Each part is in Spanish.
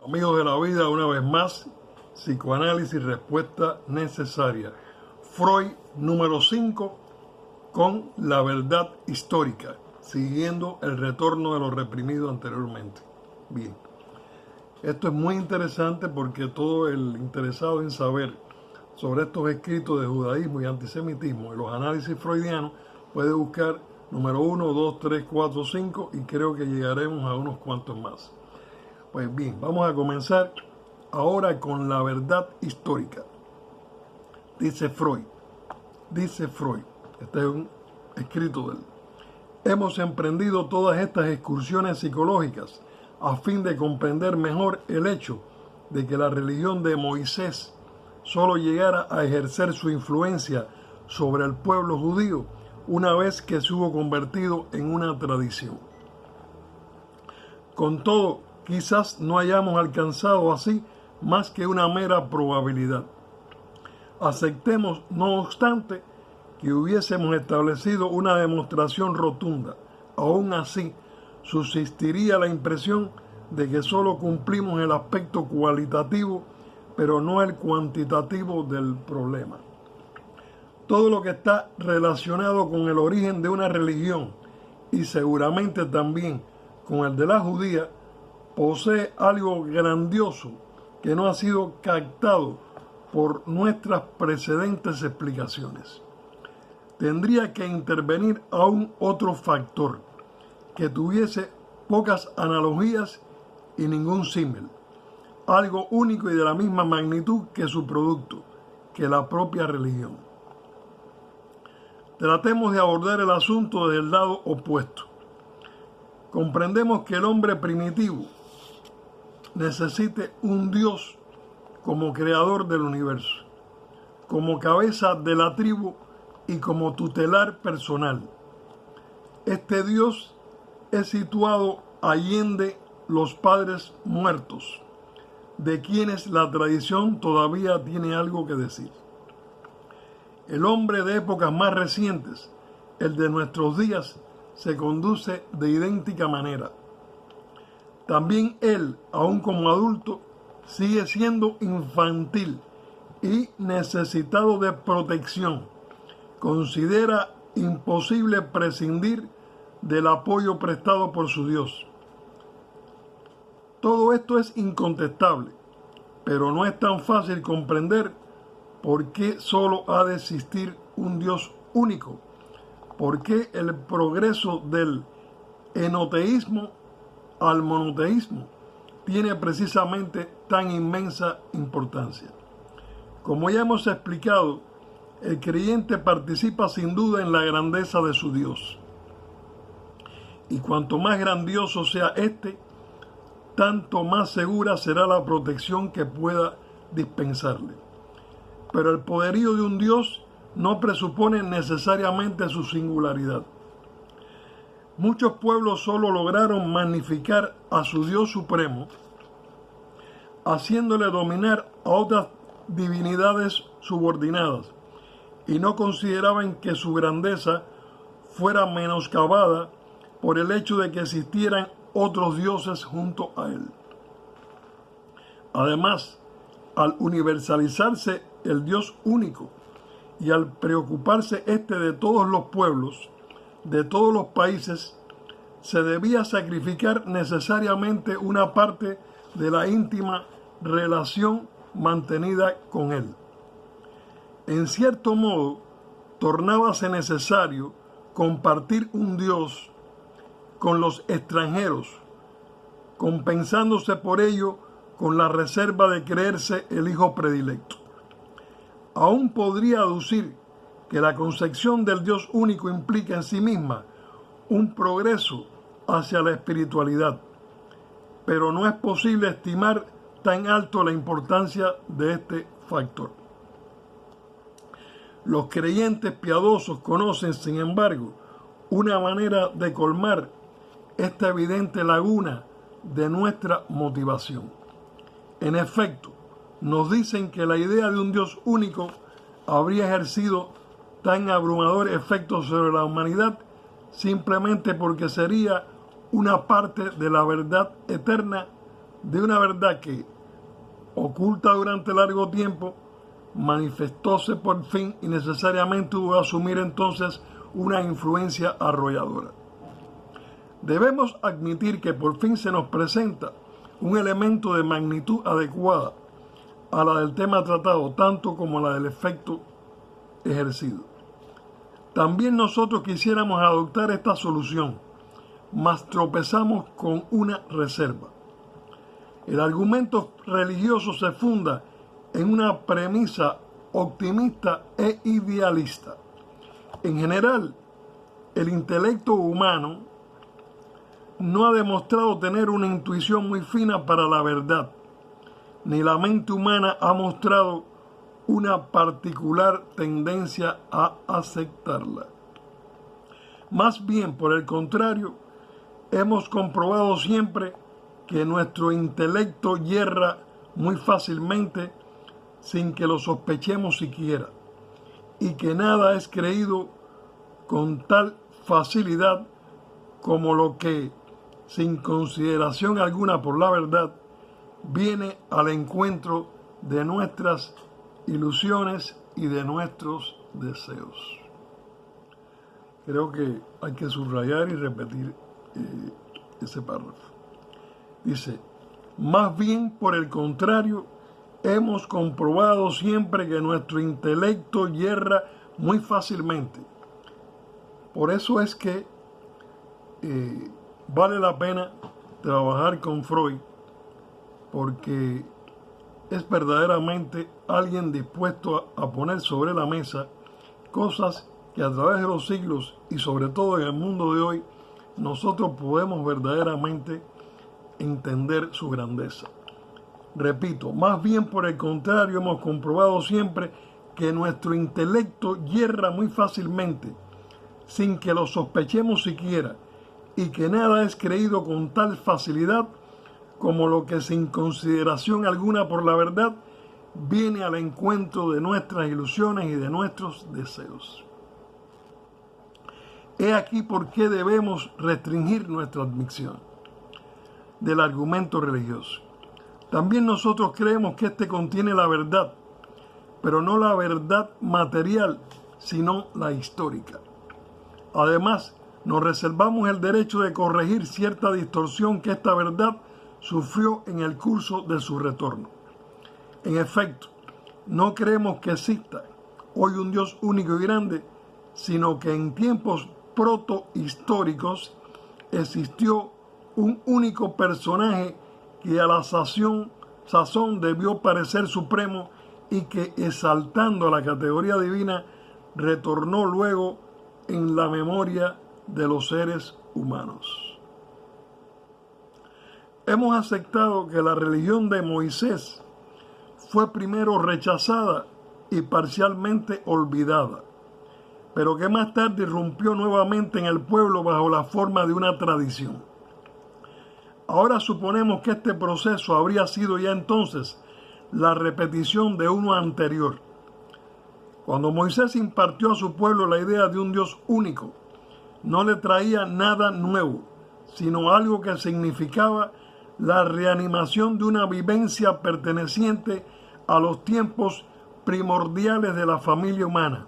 Amigos de la vida, una vez más, psicoanálisis, respuesta necesaria. Freud número 5 con la verdad histórica, siguiendo el retorno de lo reprimido anteriormente. Bien, esto es muy interesante porque todo el interesado en saber sobre estos escritos de judaísmo y antisemitismo y los análisis freudianos puede buscar número 1, 2, 3, 4, 5 y creo que llegaremos a unos cuantos más. Pues bien, vamos a comenzar ahora con la verdad histórica. Dice Freud, este es un escrito de él: hemos emprendido todas estas excursiones psicológicas a fin de comprender mejor el hecho de que la religión de Moisés solo llegara a ejercer su influencia sobre el pueblo judío una vez que se hubo convertido en una tradición. Con todo, quizás no hayamos alcanzado así más que una mera probabilidad. Aceptemos, no obstante, que hubiésemos establecido una demostración rotunda. Aún así, subsistiría la impresión de que solo cumplimos el aspecto cualitativo, pero no el cuantitativo del problema. Todo lo que está relacionado con el origen de una religión, y seguramente también con el de la judía, posee algo grandioso que no ha sido captado por nuestras precedentes explicaciones. Tendría que intervenir aún otro factor que tuviese pocas analogías y ningún símil, algo único y de la misma magnitud que su producto, que la propia religión. Tratemos de abordar el asunto desde el lado opuesto. Comprendemos que el hombre primitivo necesite un Dios como creador del universo, como cabeza de la tribu y como tutelar personal. Este Dios es situado allende los padres muertos, de quienes la tradición todavía tiene algo que decir. El hombre de épocas más recientes, el de nuestros días, se conduce de idéntica manera. También él, aun como adulto, sigue siendo infantil y necesitado de protección. Considera imposible prescindir del apoyo prestado por su Dios. Todo esto es incontestable, pero no es tan fácil comprender por qué solo ha de existir un Dios único, por qué el progreso del enoteísmo al monoteísmo tiene precisamente tan inmensa importancia. Como ya hemos explicado, el creyente participa sin duda en la grandeza de su Dios. Y cuanto más grandioso sea éste, tanto más segura será la protección que pueda dispensarle. Pero el poderío de un Dios no presupone necesariamente su singularidad. Muchos pueblos solo lograron magnificar a su Dios supremo, haciéndole dominar a otras divinidades subordinadas, y no consideraban que su grandeza fuera menoscabada por el hecho de que existieran otros dioses junto a él. Además, al universalizarse el Dios único y al preocuparse de todos los pueblos, de todos los países, se debía sacrificar necesariamente una parte de la íntima relación mantenida con él. En cierto modo, tornábase necesario compartir un Dios con los extranjeros, compensándose por ello con la reserva de creerse el hijo predilecto. Aún podría aducir que la concepción del Dios único implica en sí misma un progreso hacia la espiritualidad, pero no es posible estimar tan alto la importancia de este factor. Los creyentes piadosos conocen, sin embargo, una manera de colmar esta evidente laguna de nuestra motivación. En efecto, nos dicen que la idea de un Dios único habría ejercido tan abrumador efecto sobre la humanidad simplemente porque sería una parte de la verdad eterna de una verdad que, oculta durante largo tiempo, manifestóse por fin y necesariamente hubo que asumir entonces una influencia arrolladora. Debemos admitir que por fin se nos presenta un elemento de magnitud adecuada a la del tema tratado, tanto como a la del efecto ejercido. También nosotros quisiéramos adoptar esta solución, mas tropezamos con una reserva. El argumento religioso se funda en una premisa optimista e idealista. En general, el intelecto humano no ha demostrado tener una intuición muy fina para la verdad, ni la mente humana ha mostrado una particular tendencia a aceptarla. Más bien, por el contrario, hemos comprobado siempre que nuestro intelecto yerra muy fácilmente sin que lo sospechemos siquiera, y que nada es creído con tal facilidad como lo que, sin consideración alguna por la verdad, viene al encuentro de nuestras ilusiones y de nuestros deseos. Creo que hay que subrayar y repetir ese párrafo. Dice, más bien por el contrario, hemos comprobado siempre que nuestro intelecto yerra muy fácilmente. Por eso es que vale la pena trabajar con Freud, porque es verdaderamente alguien dispuesto a poner sobre la mesa cosas que a través de los siglos y sobre todo en el mundo de hoy nosotros podemos verdaderamente entender su grandeza. Repito, más bien por el contrario, hemos comprobado siempre que nuestro intelecto yerra muy fácilmente, sin que lo sospechemos siquiera, y que nada es creído con tal facilidad como lo que sin consideración alguna por la verdad viene al encuentro de nuestras ilusiones y de nuestros deseos. He aquí por qué debemos restringir nuestra admisión del argumento religioso. También nosotros creemos que éste contiene la verdad, pero no la verdad material, sino la histórica. Además, nos reservamos el derecho de corregir cierta distorsión que esta verdad sufrió en el curso de su retorno. En efecto, no creemos que exista hoy un Dios único y grande, sino que en tiempos protohistóricos existió un único personaje que a la sazón debió parecer supremo y que, exaltando a la categoría divina, retornó luego en la memoria de los seres humanos. Hemos aceptado que la religión de Moisés fue primero rechazada y parcialmente olvidada, pero que más tarde irrumpió nuevamente en el pueblo bajo la forma de una tradición. Ahora suponemos que este proceso habría sido ya entonces la repetición de uno anterior. Cuando Moisés impartió a su pueblo la idea de un Dios único, no le traía nada nuevo, sino algo que significaba la reanimación de una vivencia perteneciente a los tiempos primordiales de la familia humana,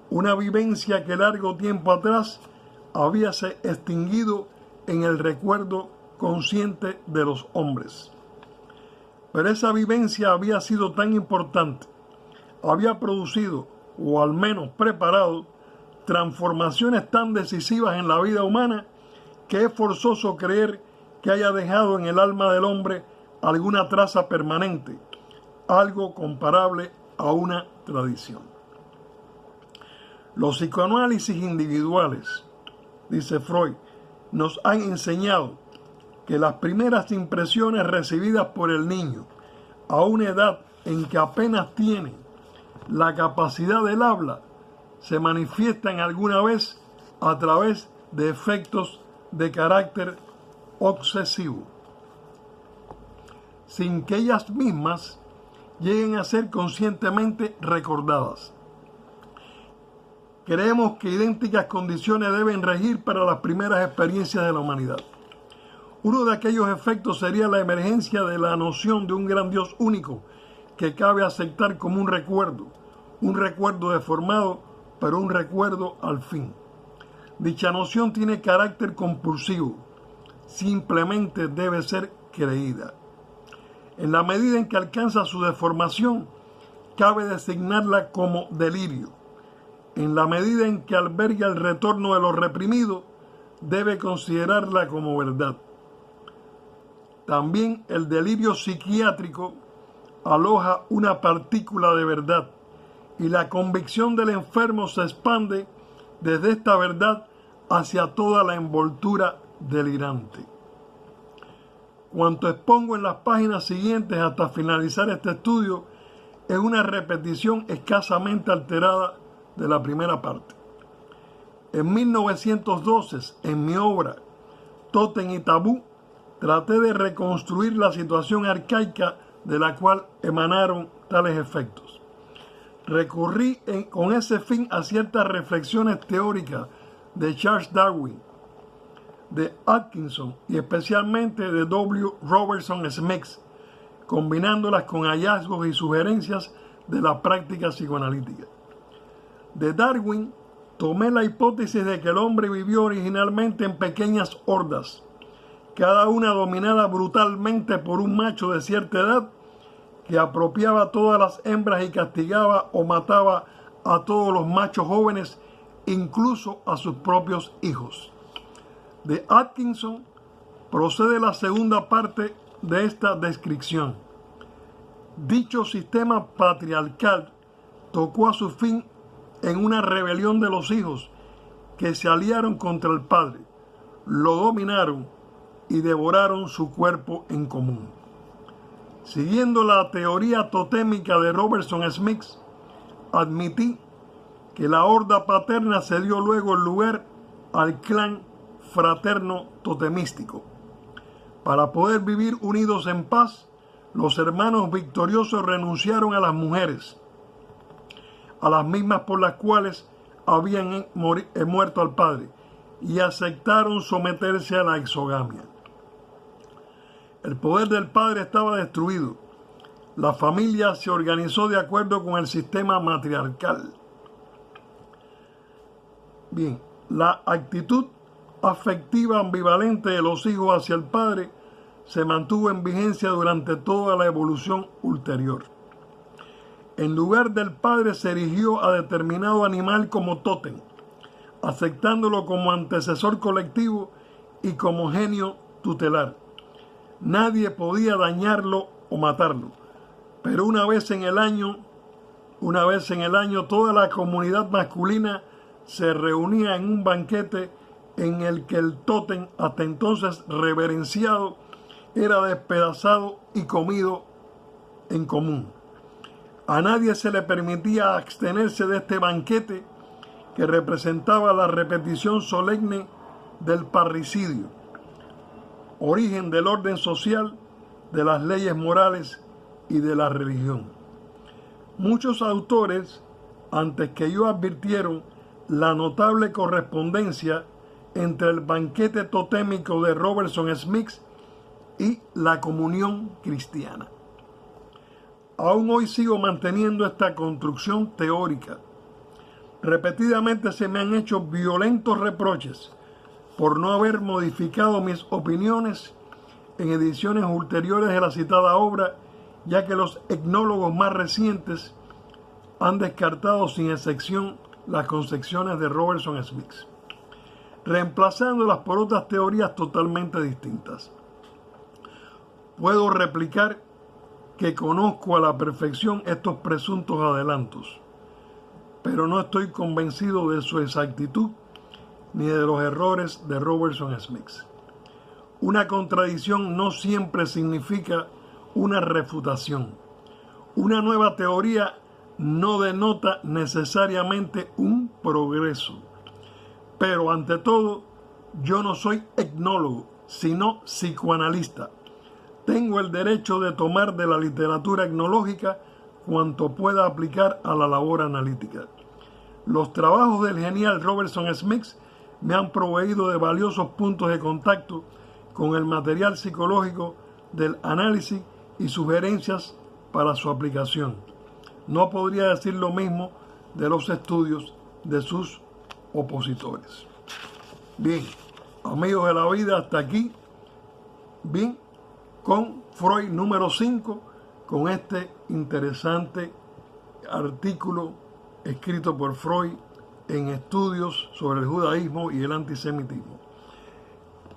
una vivencia que largo tiempo atrás habíase extinguido en el recuerdo consciente de los hombres. Pero esa vivencia había sido tan importante, había producido, o al menos preparado, transformaciones tan decisivas en la vida humana, que es forzoso creer que haya dejado en el alma del hombre alguna traza permanente, algo comparable a una tradición. Los psicoanálisis individuales, dice Freud, nos han enseñado que las primeras impresiones recibidas por el niño a una edad en que apenas tiene la capacidad del habla se manifiestan alguna vez a través de efectos de carácter obsesivo, sin que ellas mismas lleguen a ser conscientemente recordadas. Creemos que idénticas condiciones deben regir para las primeras experiencias de la humanidad. Uno de aquellos efectos sería la emergencia de la noción de un gran Dios único que cabe aceptar como un recuerdo deformado, pero un recuerdo al fin. Dicha noción tiene carácter compulsivo, simplemente debe ser creída. En la medida en que alcanza su deformación, cabe designarla como delirio. En la medida en que alberga el retorno de lo reprimido, debe considerarla como verdad. También el delirio psiquiátrico aloja una partícula de verdad y la convicción del enfermo se expande desde esta verdad hacia toda la envoltura delirante. Cuanto expongo en las páginas siguientes hasta finalizar este estudio es una repetición escasamente alterada de la primera parte. En 1912, en mi obra Tótem y Tabú, traté de reconstruir la situación arcaica de la cual emanaron tales efectos. Recurrí con ese fin a ciertas reflexiones teóricas de Charles Darwin, de Atkinson y especialmente de W. Robertson Smith, combinándolas con hallazgos y sugerencias de la práctica psicoanalítica. De Darwin tomé la hipótesis de que el hombre vivió originalmente en pequeñas hordas, cada una dominada brutalmente por un macho de cierta edad que apropiaba a todas las hembras y castigaba o mataba a todos los machos jóvenes, incluso a sus propios hijos. De Atkinson procede la segunda parte de esta descripción. Dicho sistema patriarcal tocó a su fin en una rebelión de los hijos que se aliaron contra el padre, lo dominaron y devoraron su cuerpo en común. Siguiendo la teoría totémica de Robertson Smith, admití que la horda paterna cedió luego el lugar al clan fraterno totemístico. Para poder vivir unidos en paz, los hermanos victoriosos renunciaron a las mujeres, a las mismas por las cuales habían muerto al padre, y aceptaron someterse a la exogamia. El poder del padre estaba destruido. La familia se organizó de acuerdo con el sistema matriarcal. Bien, la actitud afectiva ambivalente de los hijos hacia el padre se mantuvo en vigencia durante toda la evolución ulterior. En lugar del padre se erigió a determinado animal como tótem, aceptándolo como antecesor colectivo y como genio tutelar. Nadie podía dañarlo o matarlo, pero una vez en el año toda la comunidad masculina se reunía en un banquete en el que el tótem, hasta entonces reverenciado, era despedazado y comido en común. A nadie se le permitía abstenerse de este banquete que representaba la repetición solemne del parricidio, origen del orden social, de las leyes morales y de la religión. Muchos autores, antes que yo, advirtieron la notable correspondencia entre el banquete totémico de Robertson Smith y la comunión cristiana. Aún hoy sigo manteniendo esta construcción teórica. Repetidamente se me han hecho violentos reproches por no haber modificado mis opiniones en ediciones ulteriores de la citada obra, ya que los etnólogos más recientes han descartado sin excepción las concepciones de Robertson Smith, reemplazándolas por otras teorías totalmente distintas. Puedo replicar que conozco a la perfección estos presuntos adelantos, pero no estoy convencido de su exactitud ni de los errores de Robertson Smith. Una contradicción no siempre significa una refutación. Una nueva teoría no denota necesariamente un progreso. Pero ante todo, yo no soy etnólogo, sino psicoanalista. Tengo el derecho de tomar de la literatura etnológica cuanto pueda aplicar a la labor analítica. Los trabajos del genial Robertson Smith me han proveído de valiosos puntos de contacto con el material psicológico del análisis y sugerencias para su aplicación. No podría decir lo mismo de los estudios de sus opositores. Bien, amigos de la vida, hasta aquí. Bien, con Freud número 5, con este interesante artículo escrito por Freud en estudios sobre el judaísmo y el antisemitismo.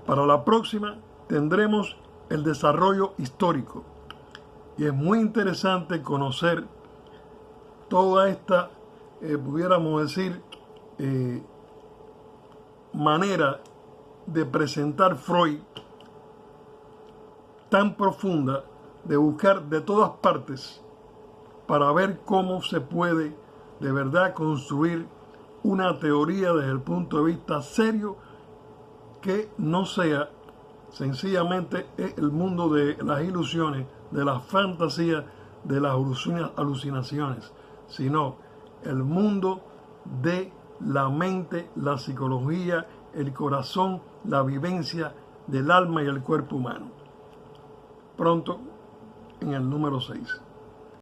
Para la próxima tendremos el desarrollo histórico y es muy interesante conocer toda esta, pudiéramos decir, manera de presentar Freud tan profunda, de buscar de todas partes para ver cómo se puede de verdad construir una teoría desde el punto de vista serio que no sea sencillamente el mundo de las ilusiones, de las fantasías, de las alucinaciones, sino el mundo de la mente, la psicología, el corazón, la vivencia del alma y el cuerpo humano. Pronto en el número 6.